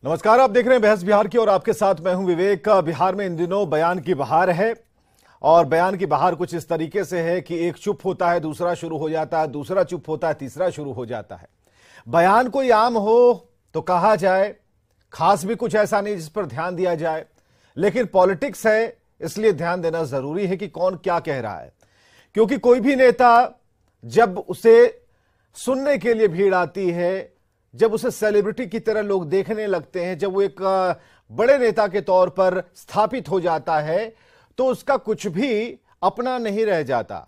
नमस्कार, आप देख रहे हैं बहस बिहार की और आपके साथ मैं हूं विवेक। बिहार में इन दिनों बयान की बहार है और बयान की बहार कुछ इस तरीके से है कि एक चुप होता है, दूसरा शुरू हो जाता है, दूसरा चुप होता है, तीसरा शुरू हो जाता है। बयान कोई आम हो तो कहा जाए, खास भी कुछ ऐसा नहीं जिस पर ध्यान दिया जाए, लेकिन पॉलिटिक्स है इसलिए ध्यान देना जरूरी है कि कौन क्या कह रहा है। क्योंकि कोई भी नेता जब उसे सुनने के लिए भीड़ आती है, जब उसे सेलिब्रिटी की तरह लोग देखने लगते हैं, जब वो एक बड़े नेता के तौर पर स्थापित हो जाता है, तो उसका कुछ भी अपना नहीं रह जाता,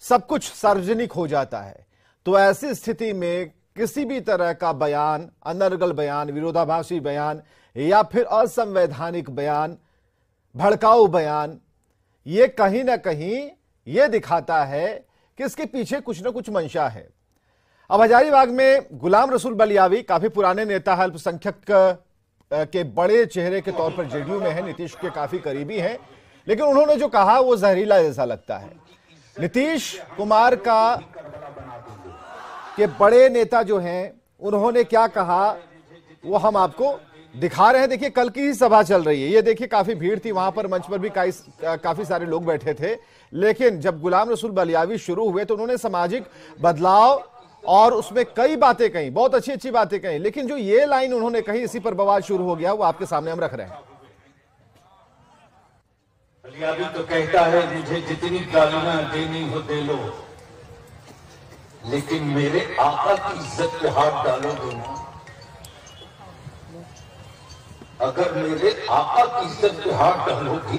सब कुछ सार्वजनिक हो जाता है। तो ऐसी स्थिति में किसी भी तरह का बयान, अनर्गल बयान, विरोधाभासी बयान या फिर असंवैधानिक बयान, भड़काऊ बयान, ये कहीं ना कहीं ये दिखाता है कि इसके पीछे कुछ ना कुछ मंशा है। अब हजारीबाग में गुलाम रसूल बलियावी काफी पुराने नेता है, अल्पसंख्यक के बड़े चेहरे के तौर पर जेडीयू में है, नीतीश के काफी करीबी हैं, लेकिन उन्होंने जो कहा वो जहरीला जैसा लगता है। नीतीश कुमार के बड़े नेता जो हैं उन्होंने क्या कहा वो हम आपको दिखा रहे हैं। देखिए, कल की ही सभा चल रही है, ये देखिए काफी भीड़ थी, वहां पर मंच पर भी काफी सारे लोग बैठे थे। लेकिन जब गुलाम रसूल बलियावी शुरू हुए तो उन्होंने सामाजिक बदलाव और उसमें कई बातें कही, बहुत अच्छी अच्छी बातें कही, लेकिन जो ये लाइन उन्होंने कही इसी पर बवाल शुरू हो गया, वो आपके सामने हम रख रहे हैं। बलियावी तो कहता है मुझे जितनी गालियां देनी हो दे लो, लेकिन मेरे आका की इज्जत पे हाथ डालोगे ना। अगर मेरे आका की इज्जत पे हाथ डालोगी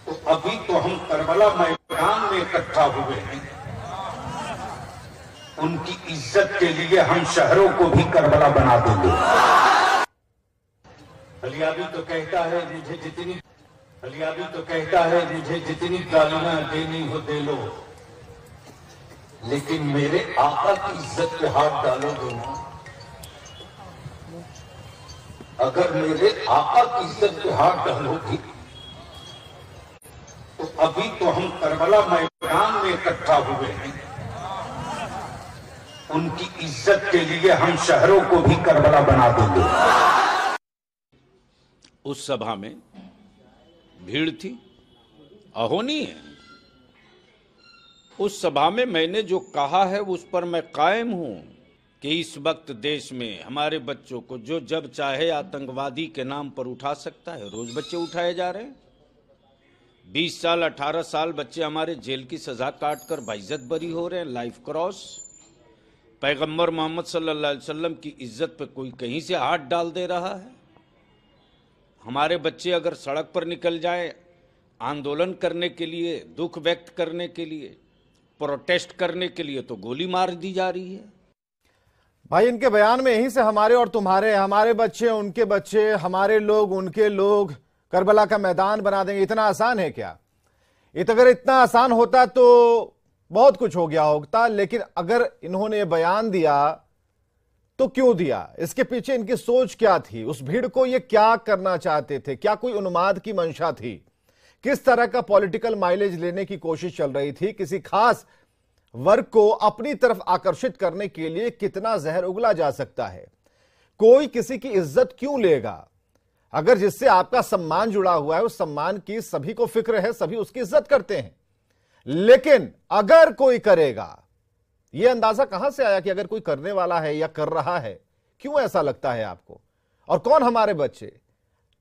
तो अभी तो हम करबला मैदान में इकट्ठा हुए हैं, उनकी इज्जत के लिए हम शहरों को भी करबला बना देंगे। बलियावी तो कहता है मुझे जितनी गालियां देनी हो दे लो, लेकिन मेरे आका की इज्जत पे हाथ डालोगे ना। अगर मेरे आका की इज्जत पे हाथ डालोगी तो अभी तो हम करबला मैदान में इकट्ठा हुए हैं, उनकी इज्जत के लिए हम शहरों को भी करबला बना देंगे। उस सभा में भीड़ थी, अहोनी है। उस सभा में मैंने जो कहा है उस पर मैं कायम हूं कि इस वक्त देश में हमारे बच्चों को जो जब चाहे आतंकवादी के नाम पर उठा सकता है। रोज बच्चे उठाए जा रहे हैं। 20 साल 18 साल बच्चे हमारे जेल की सजा काट कर बाइज्जत बरी हो रहे हैं। लाइफ क्रॉस, पैगंबर मोहम्मद सल्लल्लाहु अलैहि वसल्लम की इज्जत पे कोई कहीं से हाथ डाल दे रहा है। हमारे बच्चे अगर सड़क पर निकल जाए आंदोलन करने के लिए, दुख व्यक्त करने के लिए, प्रोटेस्ट करने के लिए, तो गोली मार दी जा रही है। भाई, इनके बयान में यहीं से हमारे और तुम्हारे, हमारे बच्चे उनके बच्चे, हमारे लोग उनके लोग करबला का मैदान बना देंगे, इतना आसान है क्या? अगर इतना आसान होता तो बहुत कुछ हो गया होता। लेकिन अगर इन्होंने बयान दिया तो क्यों दिया? इसके पीछे इनकी सोच क्या थी? उस भीड़ को ये क्या करना चाहते थे? क्या कोई उन्माद की मंशा थी? किस तरह का पॉलिटिकल माइलेज लेने की कोशिश चल रही थी? किसी खास वर्ग को अपनी तरफ आकर्षित करने के लिए कितना जहर उगला जा सकता है? कोई किसी की इज्जत क्यों लेगा? अगर जिससे आपका सम्मान जुड़ा हुआ है उस सम्मान की सभी को फिक्र है, सभी उसकी इज्जत करते हैं। लेकिन अगर कोई करेगा, यह अंदाजा कहां से आया कि अगर कोई करने वाला है या कर रहा है? क्यों ऐसा लगता है आपको? और कौन हमारे बच्चे?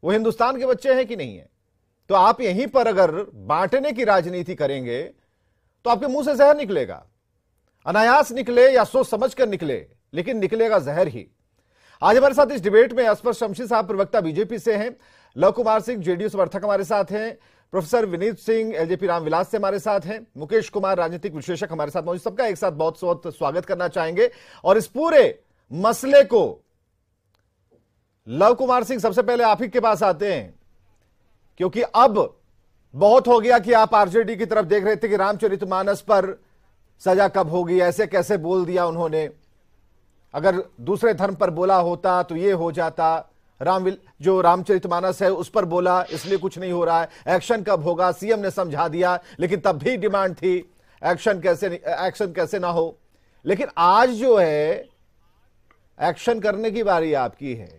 वो हिंदुस्तान के बच्चे हैं कि नहीं है? तो आप यहीं पर अगर बांटने की राजनीति करेंगे तो आपके मुंह से जहर निकलेगा। अनायास निकले या सोच समझ कर निकले, लेकिन निकलेगा जहर ही। आज हमारे साथ इस डिबेट में असफर शमशी साहब प्रवक्ता बीजेपी से हैं, लव कुमार सिंह जेडीयू समर्थक हमारे साथ हैं, प्रोफेसर विनीत सिंह एलजेपी रामविलास से हमारे साथ हैं, मुकेश कुमार राजनीतिक विश्लेषक हमारे साथ मौजूद। सबका एक साथ बहुत बहुत स्वागत करना चाहेंगे। और इस पूरे मसले को लव कुमार सिंह, सबसे पहले आप ही के पास आते हैं, क्योंकि अब बहुत हो गया कि आप आरजेडी की तरफ देख रहे थे कि रामचरितमानस पर सजा कब होगी, ऐसे कैसे बोल दिया उन्होंने। अगर दूसरे धर्म पर बोला होता तो ये हो जाता। जो रामचरितमानस है उस पर बोला इसलिए कुछ नहीं हो रहा है। एक्शन कब होगा? सीएम ने समझा दिया, लेकिन तब भी डिमांड थी एक्शन कैसे ना हो। लेकिन आज जो है एक्शन करने की बारी आपकी है।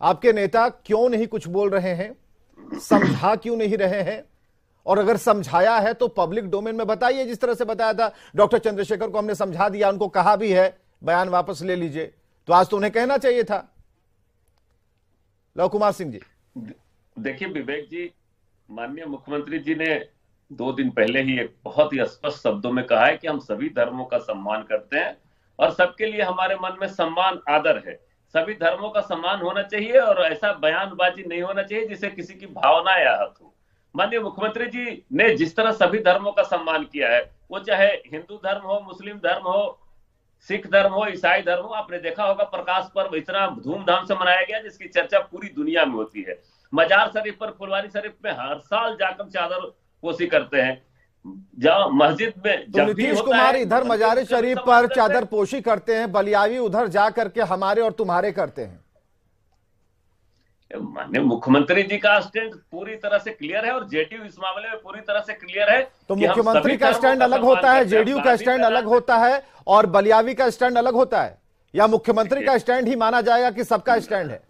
आपके नेता क्यों नहीं कुछ बोल रहे हैं, समझा क्यों नहीं रहे हैं, और अगर समझाया है तो पब्लिक डोमेन में बताइए। जिस तरह से बताया था डॉक्टर चंद्रशेखर को हमने समझा दिया, उनको कहा भी है बयान वापस ले लीजिए, तो आज तो उन्हें कहना चाहिए था। लव कुमार सिंह जी, देखिए विवेक जी, माननीय मुख्यमंत्री जी ने 2 दिन पहले ही एक बहुत ही स्पष्ट शब्दों में कहा है कि हम सभी धर्मों का सम्मान करते हैं और सबके लिए हमारे मन में सम्मान आदर है। सभी धर्मों का सम्मान होना चाहिए और ऐसा बयानबाजी नहीं होना चाहिए जिससे किसी की भावनाएं आहत हो। माननीय मुख्यमंत्री जी ने जिस तरह सभी धर्मों का सम्मान किया है, वो चाहे हिंदू धर्म हो, मुस्लिम धर्म हो, सिख धर्म हो, ईसाई धर्म हो, आपने देखा होगा प्रकाश पर्व इतना धूमधाम से मनाया गया जिसकी चर्चा पूरी दुनिया में होती है। मजार शरीफ पर, फुलवारी शरीफ में हर साल जाकर चादर पोशी करते हैं। जहाँ मस्जिद में तो नीतीश कुमार इधर मजार शरीफ पर चादर पोशी करते हैं, बलियावी उधर जा करके हमारे और तुम्हारे करते हैं। माननीय मुख्यमंत्री जी का स्टैंड पूरी तरह से क्लियर है और जेडीयू इस मामले में पूरी तरह से क्लियर है। तो मुख्यमंत्री का स्टैंड अलग होता है, जेडीयू का स्टैंड अलग होता है और बलियावी का स्टैंड अलग होता है, या मुख्यमंत्री का स्टैंड ही माना जाएगा कि सबका स्टैंड है?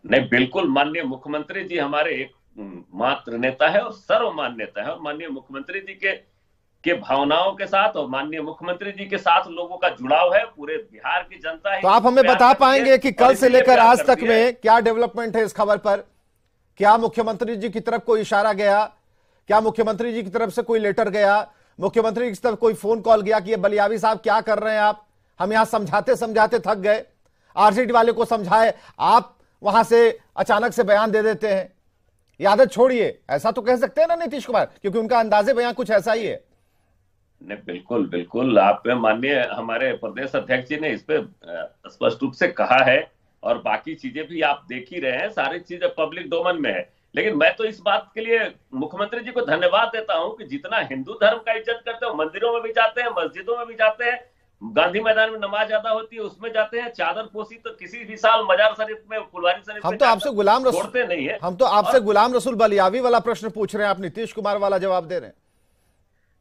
नहीं, बिल्कुल माननीय मुख्यमंत्री जी हमारे एक मात्र नेता है और सर्वमान्य नेता है और माननीय मुख्यमंत्री जी के भावनाओं के साथ और माननीय मुख्यमंत्री जी के साथ लोगों का जुड़ाव है। पूरे बिहार की जनता है। तो आप हमें बता पाएंगे कि कल से लेकर आज तक में क्या डेवलपमेंट है इस खबर पर? क्या मुख्यमंत्री जी की तरफ कोई इशारा गया? क्या मुख्यमंत्री जी की तरफ से कोई लेटर गया? मुख्यमंत्री की तरफ कोई फोन कॉल गया कि ये बलियावी साहब क्या कर रहे हैं आप? हम यहां समझाते समझाते थक गए, आरजेडी वाले को समझाए, आप वहां से अचानक से बयान दे देते हैं। ये आदत छोड़िए, ऐसा तो कह सकते हैं ना नीतीश कुमार, क्योंकि उनका अंदाजे बयान कुछ ऐसा ही है। नहीं, बिल्कुल बिल्कुल, आप माननीय हमारे प्रदेश अध्यक्ष जी ने इस पे स्पष्ट रूप से कहा है और बाकी चीजें भी आप देख ही रहे हैं, सारी चीजें पब्लिक डोमेन में है। लेकिन मैं तो इस बात के लिए मुख्यमंत्री जी को धन्यवाद देता हूं कि जितना हिंदू धर्म का इज्जत करते हो, मंदिरों में भी जाते हैं, मस्जिदों में भी जाते हैं, गांधी मैदान में नमाज अदा होती है उसमें जाते हैं, चादर पोसी तो किसी भी साल मजार शरीफ में, फुलवारी शरीफ हम तो आपसे गुलाम रसूल छोड़ते नहीं है। हम तो आपसे गुलाम रसूल बलियावी वाला प्रश्न पूछ रहे हैं, आप नीतीश कुमार वाला जवाब दे रहे हैं।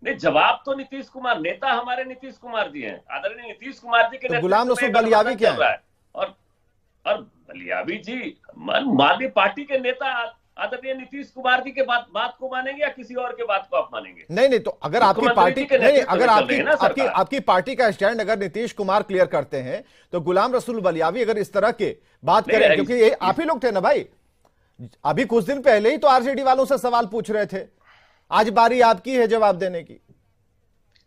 नहीं, जवाब तो नीतीश कुमार, नेता हमारे नीतीश कुमार जी हैं, आदरणीय नीतीश कुमार जी के तो गुलाम रसूल बलियावी क्या है? और बलियावी जी माननीय पार्टी के नेता आदरणीय नीतीश कुमार जी के बात को मानेंगे या किसी और के बात को आप मानेंगे? नहीं, तो अगर आपकी पार्टी नहीं, अगर आपकी पार्टी का स्टैंड अगर नीतीश कुमार क्लियर करते हैं तो गुलाम रसूल बलियावी अगर इस तरह के बात करें, क्योंकि ये आप ही लोग थे ना भाई, अभी कुछ दिन पहले ही तो आरजेडी वालों से सवाल पूछ रहे थे, आज बारी आपकी है जवाब देने की।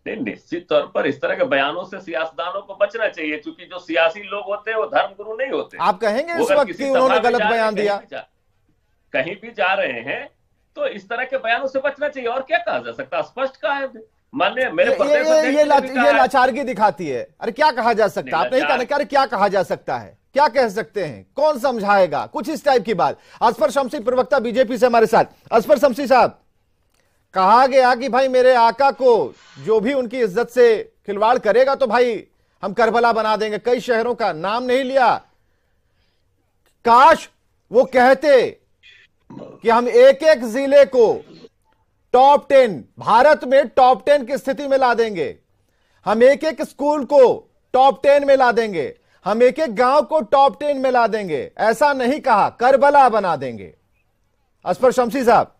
नहीं, निश्चित तौर पर इस तरह के बयानों से सियासतदानों को बचना चाहिए, क्योंकि जो सियासी लोग होते हैं वो धर्मगुरु नहीं होते। आप कहेंगे इस वक्त कि उन्होंने गलत बयान दिया? कहीं भी जा रहे हैं तो इस तरह के बयानों से बचना चाहिए। और क्या कहा जा सकता है? स्पष्ट कहा है माननीय मेरे ये लाचारगी दिखाती है। अरे क्या कहा जा सकता है? आप नहीं कहना, अरे क्या कहा जा सकता है, क्या कह सकते हैं, कौन समझाएगा, कुछ इस टाइप की बात। असफर शमसी प्रवक्ता बीजेपी से हमारे साथ। असफर शमसी साहब, कहा गया कि भाई मेरे आका को जो भी उनकी इज्जत से खिलवाड़ करेगा तो भाई हम करबला बना देंगे। कई शहरों का नाम नहीं लिया, काश वो कहते कि हम एक एक जिले को टॉप 10, भारत में टॉप 10 की स्थिति में ला देंगे, हम एक एक स्कूल को टॉप 10 में ला देंगे, हम एक एक गांव को टॉप 10 में ला देंगे। ऐसा नहीं कहा, करबला बना देंगे। असफर शमसी साहब,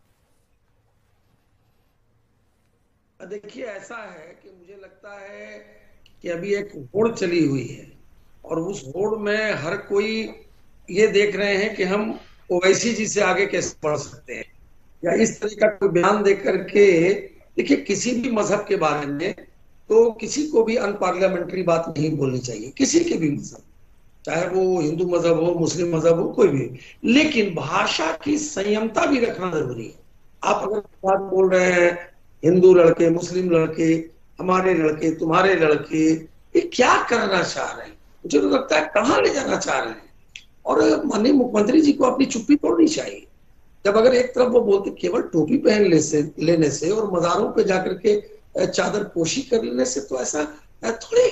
देखिए ऐसा है कि मुझे लगता है कि अभी एक होड़ चली हुई है और उस होड़ में हर कोई ये देख रहे हैं कि हम ओवैसी जी से आगे कैसे बढ़ सकते हैं, या इस तरह का कोई बयान देकर के। देखिए किसी भी मजहब के बारे में तो किसी को भी अनपार्लियामेंट्री बात नहीं बोलनी चाहिए, किसी के भी मजहब, चाहे वो हिंदू मजहब हो, मुस्लिम मजहब हो, कोई भी। लेकिन भाषा की संयमता भी रखना जरूरी है। आप अगर बात बोल रहे हैं हिंदू लड़के, मुस्लिम लड़के, हमारे लड़के, तुम्हारे लड़के, ये क्या करना चाह रहे हैं? मुझे तो लगता है कहाँ ले जाना चाह रहे हैं। और माननीय मुख्यमंत्री जी को अपनी चुप्पी तोड़नी चाहिए। जब अगर एक तरफ वो बोलते केवल टोपी पहन लेने से और मज़ारों पे जाकर के चादर पोशी कर लेने से तो ऐसा थोड़ी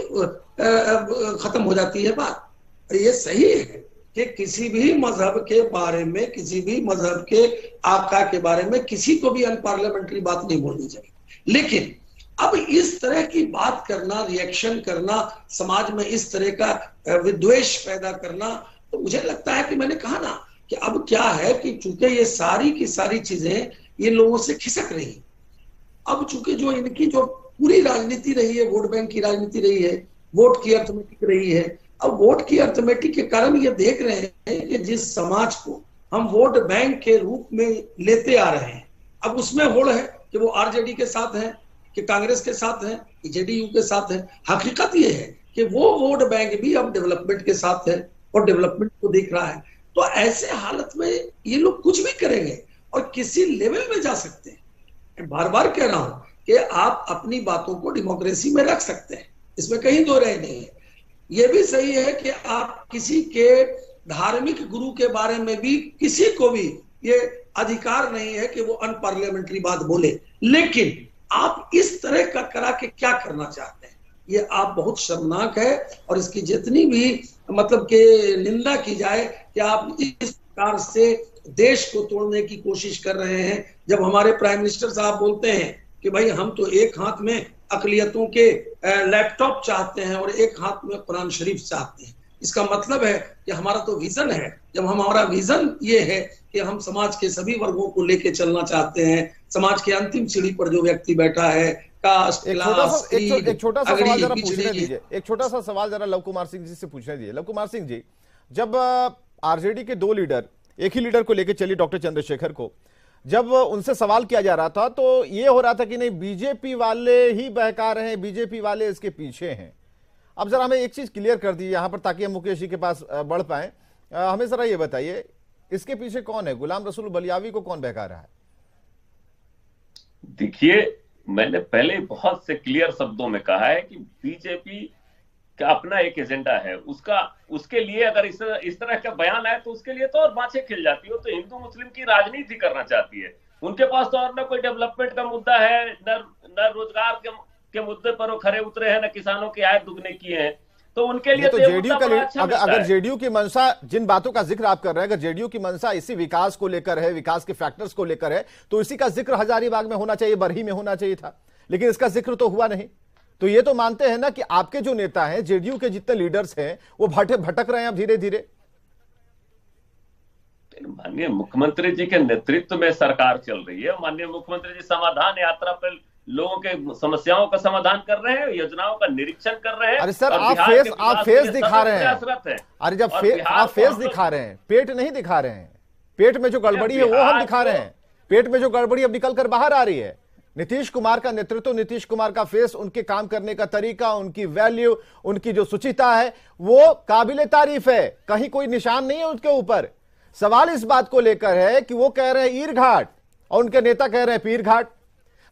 खत्म हो जाती है बात। ये सही है कि किसी भी मजहब के बारे में, किसी भी मजहब के आका के बारे में किसी को भी अनपार्लियामेंट्री बात नहीं बोलनी चाहिए। लेकिन अब इस तरह की बात करना, रिएक्शन करना, समाज में इस तरह का विद्वेष पैदा करना, तो मुझे लगता है कि मैंने कहा ना कि अब क्या है कि चूंकि ये सारी की सारी चीजें ये लोगों से खिसक रही, अब चूंकि जो इनकी जो पूरी राजनीति रही है, वोट बैंक की राजनीति रही है, वोट की अर्थमेटिक रही है, अब वोट की अर्थमेटिक के कारण ये देख रहे हैं कि जिस समाज को हम वोट बैंक के रूप में लेते आ रहे हैं, अब उसमें होड़ है कि वो आरजेडी के साथ है, कि कांग्रेस के साथ है, कि जेडीयू के साथ है। हकीकत ये है कि वो वोट बैंक भी अब डेवलपमेंट के साथ है और डेवलपमेंट को देख रहा है। तो ऐसे हालत में ये लोग कुछ भी करेंगे और किसी लेवल में जा सकते हैं। बार बार कह रहा हूं कि आप अपनी बातों को डेमोक्रेसी में रख सकते हैं, इसमें कहीं दो राय नहीं है। यह भी सही है कि आप किसी के धार्मिक गुरु के बारे में भी किसी को भी ये अधिकार नहीं है कि वो अनपार्लियामेंट्री बात बोले, लेकिन आप इस तरह का करा के क्या करना चाहते हैं, ये आप बहुत शर्मनाक है। और इसकी जितनी भी मतलब के निंदा की जाए कि आप इस प्रकार से देश को तोड़ने की कोशिश कर रहे हैं। जब हमारे प्राइम मिनिस्टर साहब बोलते हैं कि भाई हम तो एक हाथ में अकलियतों के लैपटॉप चाहते हैं और एक हाथ में कुरान शरीफ चाहते हैं, इसका मतलब है कि हमारा तो विजन है। जब हमारा विजन ये है कि हम समाज के सभी वर्गों को लेके चलना चाहते हैं, समाज के अंतिम सीढ़ी पर जो व्यक्ति बैठा है, कास्ट, क्लास, एक छोटा सा सवाल जरा पूछने दीजिए, एक छोटा सा सवाल जरा लव कुमार सिंह जी से पूछने दीजिए। लव कुमार सिंह जी, जब आरजेडी के दो लीडर, एक ही लीडर को लेकर चली डॉक्टर चंद्रशेखर को, जब उनसे सवाल किया जा रहा था तो ये हो रहा था कि नहीं बीजेपी वाले ही बहका रहे हैं, बीजेपी वाले इसके पीछे हैं। अब जरा हमें एक चीज क्लियर कर दी यहां पर ताकि हम मुकेश जी के पास बढ़ पाए। हमें जरा ये बताइए इसके पीछे कौन है, गुलाम रसूल बलियावी को कौन बहका रहा है? देखिए, मैंने पहले बहुत से क्लियर शब्दों में कहा है कि बीजेपी का अपना एक एजेंडा है, उसके लिए अगर इस तरह का बयान आए तो उसके लिए तो और बाँछें खिल जाती हो। तो हिंदू मुस्लिम की राजनीति करना चाहती है, उनके पास तो और न कोई डेवलपमेंट का मुद्दा है, न रोजगार के मुद्दे पर वो खरे उतरे हैं, न किसानों की आय दुगने की है। तो उनके लिए तो जेडीयू का अगर जेडीयू की मंशा, जिन बातों का जिक्र आप कर रहे हैं, अगर जेडीयू की मंशा इसी विकास को लेकर है, विकास के फैक्टर्स को लेकर है, तो इसी का जिक्र हजारीबाग में होना चाहिए, बरही में होना चाहिए था, लेकिन इसका जिक्र तो हुआ नहीं। तो ये तो मानते हैं ना कि आपके जो नेता हैं, जेडीयू के जितने लीडर्स हैं, वो भटक रहे हैं अब धीरे धीरे। माननीय मुख्यमंत्री जी के नेतृत्व में सरकार चल रही है। माननीय मुख्यमंत्री जी समाधान यात्रा पर लोगों के समस्याओं का समाधान कर रहे हैं, योजनाओं का निरीक्षण कर रहे हैं। अरे सर, आप फेस दिखा रहे हैं। अरे जब आप फेस दिखा रहे हैं, पेट नहीं दिखा रहे हैं। पेट में जो गड़बड़ी है वो हम दिखा रहे हैं। पेट में जो गड़बड़ी अब निकल कर बाहर आ रही है। नीतीश कुमार का नेतृत्व, नीतीश कुमार का फेस, उनके काम करने का तरीका, उनकी वैल्यू, उनकी जो सुचिता है वो काबिले तारीफ है, कहीं कोई निशान नहीं है उसके ऊपर। सवाल इस बात को लेकर है कि वो कह रहे हैं ईर घाट और उनके नेता कह रहे हैं पीर घाट।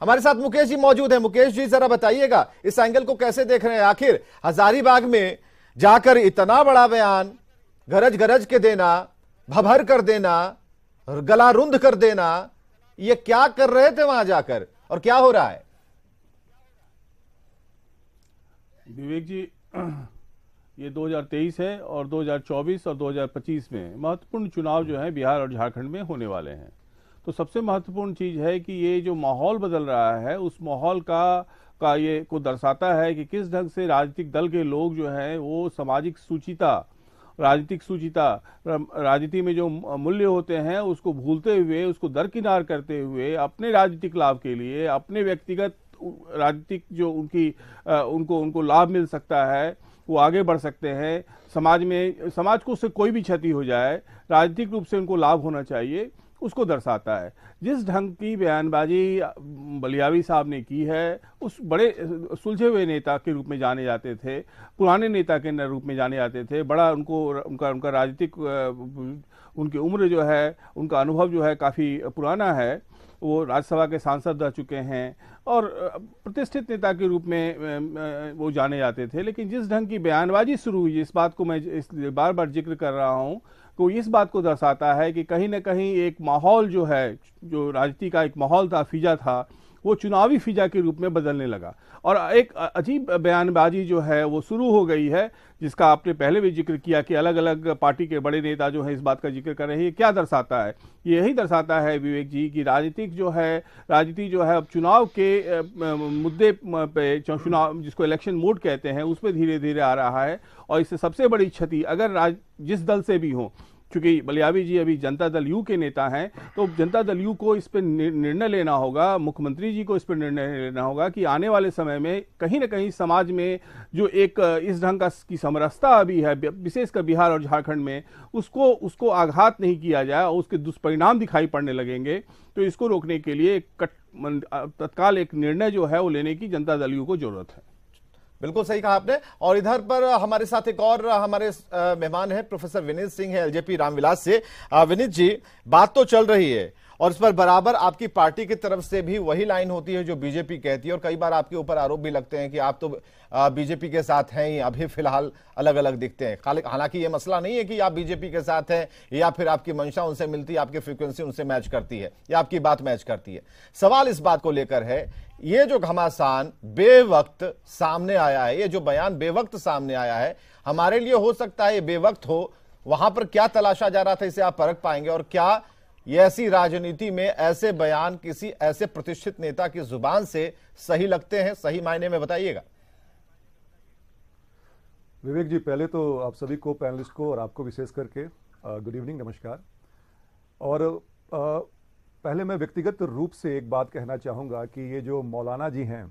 हमारे साथ मुकेश जी मौजूद हैं। मुकेश जी जरा बताइएगा इस एंगल को कैसे देख रहे हैं? आखिर हजारीबाग में जाकर इतना बड़ा बयान गरज गरज के देना, भभर कर देना, गला रुंध कर देना, ये क्या कर रहे थे वहां जाकर और क्या हो रहा है? विवेक जी, ये 2023 है और 2024 और 2025 में महत्वपूर्ण चुनाव जो है बिहार और झारखंड में होने वाले हैं। तो सबसे महत्वपूर्ण चीज़ है कि ये जो माहौल बदल रहा है उस माहौल का ये को दर्शाता है कि किस ढंग से राजनीतिक दल के लोग जो हैं वो सामाजिक सूचिता, राजनीतिक सूचिता, राजनीति में जो मूल्य होते हैं उसको भूलते हुए, उसको दरकिनार करते हुए अपने राजनीतिक लाभ के लिए, अपने व्यक्तिगत राजनीतिक जो उनको लाभ मिल सकता है वो आगे बढ़ सकते हैं। समाज को उससे कोई भी क्षति हो जाए, राजनीतिक रूप से उनको लाभ होना चाहिए, उसको दर्शाता है। जिस ढंग की बयानबाजी बलियावी साहब ने की है, उस बड़े सुलझे हुए नेता के रूप में जाने जाते थे, पुराने नेता के रूप में जाने जाते थे, बड़ा उनका राजनीतिक उनकी उम्र जो है, उनका अनुभव जो है काफ़ी पुराना है, वो राज्यसभा के सांसद रह चुके हैं और प्रतिष्ठित नेता के रूप में वो जाने जाते थे। लेकिन जिस ढंग की बयानबाजी शुरू हुई, इस बात को मैं इसलिए बार बार जिक्र कर रहा हूँ, तो इस बात को दर्शाता है कि कहीं ना कहीं एक माहौल जो है, जो राजनीति का एक माहौल था, फिजा था, वो चुनावी फिजा के रूप में बदलने लगा। और एक अजीब बयानबाजी जो है वो शुरू हो गई है, जिसका आपने पहले भी जिक्र किया कि अलग अलग पार्टी के बड़े नेता जो है इस बात का जिक्र कर रहे हैं। क्या दर्शाता है? ये यही दर्शाता है विवेक जी कि राजनीति जो है अब चुनाव के मुद्दे पे, चुनाव जिसको इलेक्शन मोड कहते हैं, उस पर धीरे धीरे आ रहा है। और इससे सबसे बड़ी क्षति अगर जिस दल से भी हो, क्योंकि बलियावी जी अभी जनता दल यू के नेता हैं, तो जनता दल यू को इस पर निर्णय लेना होगा, मुख्यमंत्री जी को इस पर निर्णय लेना होगा कि आने वाले समय में कहीं ना कहीं समाज में जो एक इस ढंग की समरसता अभी है, विशेषकर बिहार और झारखंड में, उसको आघात नहीं किया जाए और उसके दुष्परिणाम दिखाई पड़ने लगेंगे। तो इसको रोकने के लिए तत्काल एक निर्णय जो है वो लेने की जनता दल यू को जरूरत है। बिल्कुल सही कहा आपने। और इधर पर हमारे साथ एक और हमारे मेहमान हैं, प्रोफेसर विनीत सिंह है एलजेपी रामविलास से। विनीत जी, बात तो चल रही है और इस पर बराबर आपकी पार्टी की तरफ से भी वही लाइन होती है जो बीजेपी कहती है, और कई बार आपके ऊपर आरोप भी लगते हैं कि आप तो बीजेपी के साथ हैं ही, अभी फिलहाल अलग अलग दिखते हैं। हालांकि ये मसला नहीं है कि आप बीजेपी के साथ हैं या फिर आपकी मंशा उनसे मिलती है, आपकी फ्रीक्वेंसी उनसे मैच करती है या आपकी बात मैच करती है। सवाल इस बात को लेकर है, ये जो घमासान बेवक्त सामने आया है, ये जो बयान बेवक्त सामने आया है, हमारे लिए हो सकता है ये बेवक्त हो, वहां पर क्या तलाशा जा रहा था इसे आप परख पाएंगे? और क्या ये ऐसी राजनीति में ऐसे बयान किसी ऐसे प्रतिष्ठित नेता की जुबान से सही लगते हैं? सही मायने में बताइएगा। विवेक जी, पहले तो आप सभी को, पैनलिस्ट को और आपको विशेष करके गुड इवनिंग, नमस्कार। और पहले मैं व्यक्तिगत रूप से एक बात कहना चाहूँगा कि ये जो मौलाना जी हैं,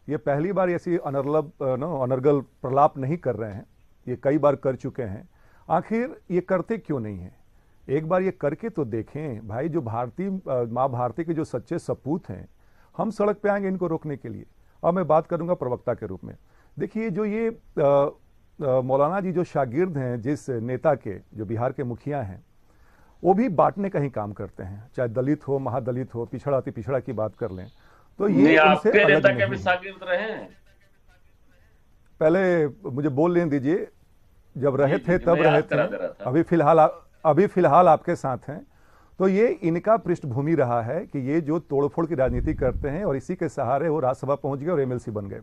ये पहली बार ऐसी अनर्गल प्रलाप नहीं कर रहे हैं, ये कई बार कर चुके हैं। आखिर ये करते क्यों नहीं हैं? एक बार ये करके तो देखें भाई। जो माँ भारती के जो सच्चे सपूत हैं, हम सड़क पे आएंगे इनको रोकने के लिए। अब मैं बात करूंगा प्रवक्ता के रूप में। देखिए, जो ये मौलाना जी जो शागिर्द हैं जिस नेता के, जो बिहार के मुखिया हैं, वो भी बांटने का ही काम करते हैं, चाहे दलित हो, महादलित हो, पिछड़ा अति पिछड़ा की बात कर लें तो ये उनसे अलग नहीं है। शागिर्द रहे हैं, पहले मुझे बोल लेने दीजिए, जब रहे थे तब रहे थे, अभी फिलहाल आपके साथ हैं। तो ये इनका पृष्ठभूमि रहा है कि ये जो तोड़फोड़ की राजनीति करते हैं और इसी के सहारे वो राज्यसभा पहुंच गए और एमएलसी बन गए।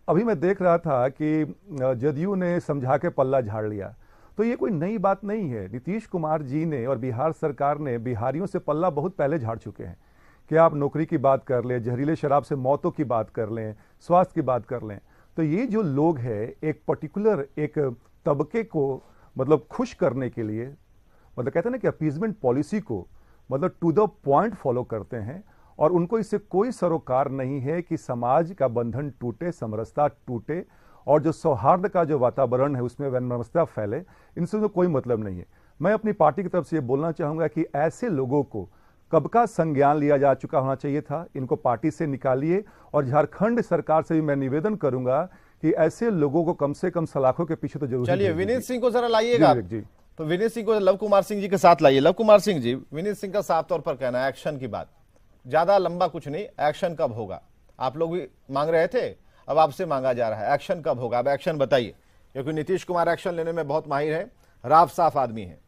अभी मैं देख रहा था कि जदयू ने समझा के पल्ला झाड़ लिया, तो ये कोई नई बात नहीं है। नीतीश कुमार जी ने और बिहार सरकार ने बिहारियों से पल्ला बहुत पहले झाड़ चुके हैं। कि आप नौकरी की बात कर लें, जहरीले शराब से मौतों की बात कर लें, स्वास्थ्य की बात कर लें, तो ये जो लोग हैं एक पर्टिकुलर एक तबके को मतलब खुश करने के लिए, मतलब कहते हैं ना कि अपीजमेंट पॉलिसी को मतलब टू द पॉइंट फॉलो करते हैं। और उनको इससे कोई सरोकार नहीं है कि समाज का बंधन टूटे, समरसता टूटे और जो सौहार्द का जो वातावरण है उसमें वैमनस्यता फैले, इनसे तो कोई मतलब नहीं है। मैं अपनी पार्टी की तरफ से ये बोलना चाहूंगा कि ऐसे लोगों को कब का संज्ञान लिया जा चुका होना चाहिए था, इनको पार्टी से निकालिए। और झारखंड सरकार से भी मैं निवेदन करूंगा कि ऐसे लोगों को कम से कम सलाखों के पीछे तो जरूर। चलिए विनीत सिंह को जरा लाइएगा जी। तो विनीत सिंह को लव कुमार सिंह जी के साथ लाइए। लव कुमार सिंह जी, विनीत सिंह का साफ तौर पर कहना है एक्शन की बात, ज्यादा लंबा कुछ नहीं, एक्शन कब होगा? आप लोग भी मांग रहे थे, अब आपसे मांगा जा रहा है, एक्शन कब होगा? अब एक्शन बताइए, क्योंकि नीतीश कुमार एक्शन लेने में बहुत माहिर है, राफ साफ आदमी है।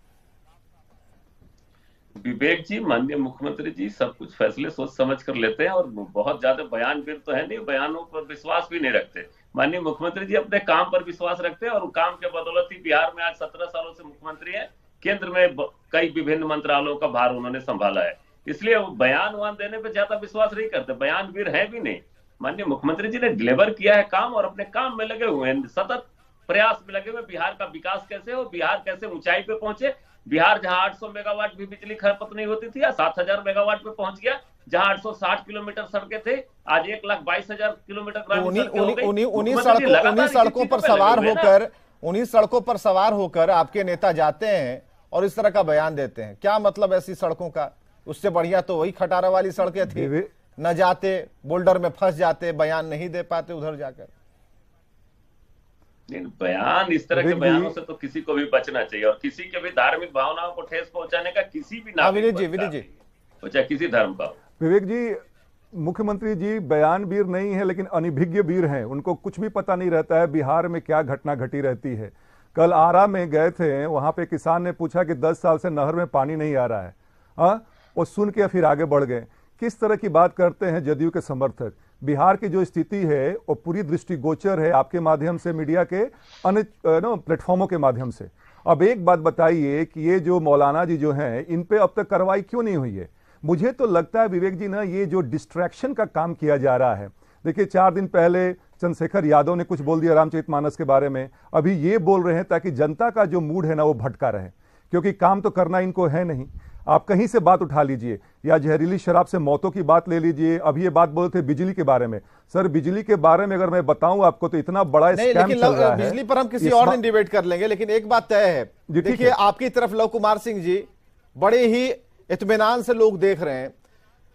विवेक जी, माननीय मुख्यमंत्री जी सब कुछ फैसले सोच समझ कर लेते हैं और बहुत ज्यादा बयानबाजी तो है नहीं, बयानों पर विश्वास भी नहीं रखते। माननीय मुख्यमंत्री जी अपने काम पर विश्वास रखते हैं और काम के बदौलत ही बिहार में आज 17 सालों से मुख्यमंत्री हैं। केंद्र में कई विभिन्न मंत्रालयों का भार उन्होंने संभाला है, इसलिए वो बयान देने पर ज्यादा विश्वास नहीं करते, बयानवीर है भी नहीं। माननीय मुख्यमंत्री जी ने डिलीवर किया है काम और अपने काम में लगे हुए हैं, सतत प्रयास में लगे हुए। बिहार का विकास कैसे हो, बिहार कैसे ऊंचाई पे पहुंचे। बिहार जहां 800 मेगावाट भी बिजली खपत नहीं होती थी, 7000 मेगावाट पे पहुंच गया। जहां 860 किलोमीटर सड़कें थे, आज 1,22,000 किलोमीटर उन्हीं सड़कों पर सवार होकर आपके नेता जाते हैं और इस तरह का बयान देते हैं। क्या मतलब ऐसी सड़कों का? उससे बढ़िया तो वही खटारा वाली सड़कें थी, न जाते, बोल्डर में फंस जाते, बयान नहीं दे पाते उधर जाकर। बयान इस तरह के बयानों से तो किसी को भी बचना चाहिए और किसी के भी धार्मिक भावनाओं को ठेस पहुंचाने का किसी भी विनीत जी चाहे किसी धर्म का। विवेक जी, मुख्यमंत्री जी बयानवीर नहीं है लेकिन अनिभिज्ञ वीर हैं, उनको कुछ भी पता नहीं रहता है बिहार में क्या घटना घटी रहती है। कल आरा में गए थे, वहां पे किसान ने पूछा कि 10 साल से नहर में पानी नहीं आ रहा है, और सुन के फिर आगे बढ़ गए। किस तरह की बात करते हैं जदयू के समर्थक। बिहार की जो स्थिति है वो पूरी दृष्टिगोचर है आपके माध्यम से, मीडिया के अन्य प्लेटफॉर्मों के माध्यम से। अब एक बात बताइए कि ये जो मौलाना जी जो हैं इन पे अब तक कार्रवाई क्यों नहीं हुई है? मुझे तो लगता है विवेक जी ना, ये जो डिस्ट्रैक्शन का काम किया जा रहा है। देखिए 4 दिन पहले चंद्रशेखर यादव ने कुछ बोल दिया रामचरितमानस के बारे में, अभी ये बोल रहे हैं ताकि जनता का जो मूड है ना वो भटका रहे, क्योंकि काम तो करना इनको है नहीं। आप कहीं से बात उठा लीजिए या जहरीली शराब से मौतों की बात ले लीजिए। अभी ये बात बोले थे बिजली के बारे में। सर बिजली के बारे में अगर मैं बताऊं आपको तो इतना बड़ा स्कैम चल रहा है। बिजली पर हम किसी और दिन डिबेट कर लेंगे, लेकिन एक बात तय है, देखिए आपकी तरफ लव कुमार सिंह जी बड़े ही इत्मीनान से लोग देख रहे हैं।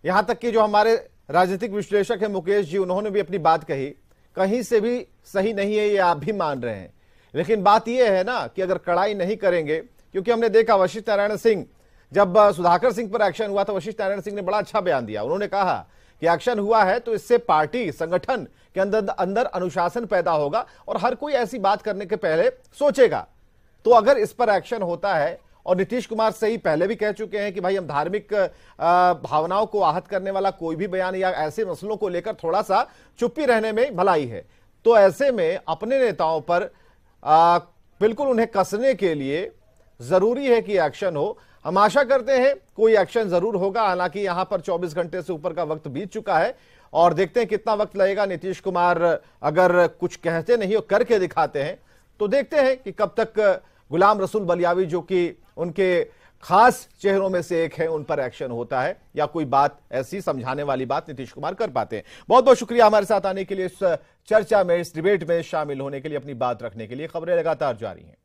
यहां तक कि जो हमारे राजनीतिक विश्लेषक है मुकेश जी, उन्होंने भी अपनी बात कही, कहीं से भी सही नहीं है, ये आप भी मान रहे हैं। लेकिन बात यह है ना कि अगर कड़ाई नहीं करेंगे, क्योंकि हमने देखा वशिष्ठ नारायण सिंह, जब सुधाकर सिंह पर एक्शन हुआ तो वशिष्ठ नारायण सिंह ने बड़ा अच्छा बयान दिया। उन्होंने कहा कि एक्शन हुआ है तो इससे पार्टी संगठन के अंदर अनुशासन पैदा होगा और हर कोई ऐसी बात करने के पहले सोचेगा। तो अगर इस पर एक्शन होता है, और नीतीश कुमार सही पहले भी कह चुके हैं कि भाई हम धार्मिक भावनाओं को आहत करने वाला कोई भी बयान या ऐसे मसलों को लेकर थोड़ा सा चुप्पी रहने में भलाई है। तो ऐसे में अपने नेताओं पर बिल्कुल उन्हें कसने के लिए जरूरी है कि एक्शन हो। हम आशा करते हैं कोई एक्शन जरूर होगा। हालांकि यहां पर 24 घंटे से ऊपर का वक्त बीत चुका है और देखते हैं कितना वक्त लगेगा। नीतीश कुमार अगर कुछ कहते नहीं हो करके दिखाते हैं तो देखते हैं कि कब तक गुलाम रसूल बलियावी, जो कि उनके खास चेहरों में से एक है, उन पर एक्शन होता है या कोई बात ऐसी समझाने वाली बात नीतीश कुमार कर पाते हैं। बहुत बहुत शुक्रिया हमारे साथ आने के लिए, इस चर्चा में, इस डिबेट में शामिल होने के लिए, अपनी बात रखने के लिए। खबरें लगातार जारी हैं।